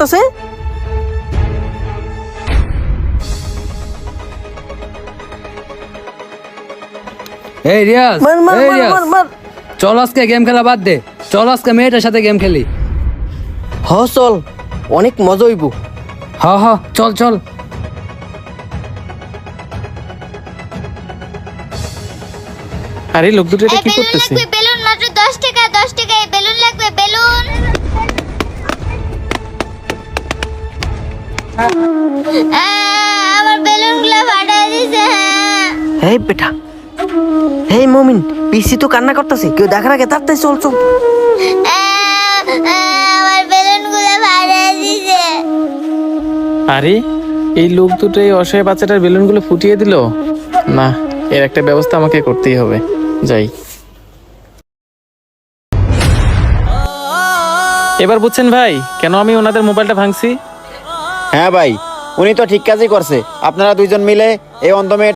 করতেছে। এই রিয়াজ, মার মার এই মার রিয়াজ, মার মার। চল আজকে গেম খেলা বাদ দে, চল আজকে মেয়েটার সাথে গেম খেলি। হ চল, অনেক মজা হইব। হ হ, চল চল। আরে লোক দুটো এটা কি বেলুন করতেছে? লাগবে, বেলুন মাত্র 10 টাকা, 10 টাকায় বেলুন লাগবে, বেলুন। আমার বেলুনগুলো ফাটাই দিছে। এই বেটা, এই মমিন, পিসি তো কান্না করতেছে, কেউ দেখার আগে তাড়াতাড়ি চল চল। আমার বেলুনগুলো ফাটাই দিছে। আরে এই লোক দুটো এই অসহায় বাচ্চাটার বেলুনগুলো ফুটিয়ে দিল। না, এর একটা ব্যবস্থা আমাকে করতেই হবে। যাই। এবার বুঝছেন ভাই কেন আমি ওনাদের মোবাইলটা ভাঙছি? হ্যাঁ ভাই, উনি তো ঠিক কাজই করছে। আপনারা দুইজন মিলে এই অন্ধ মেয়ে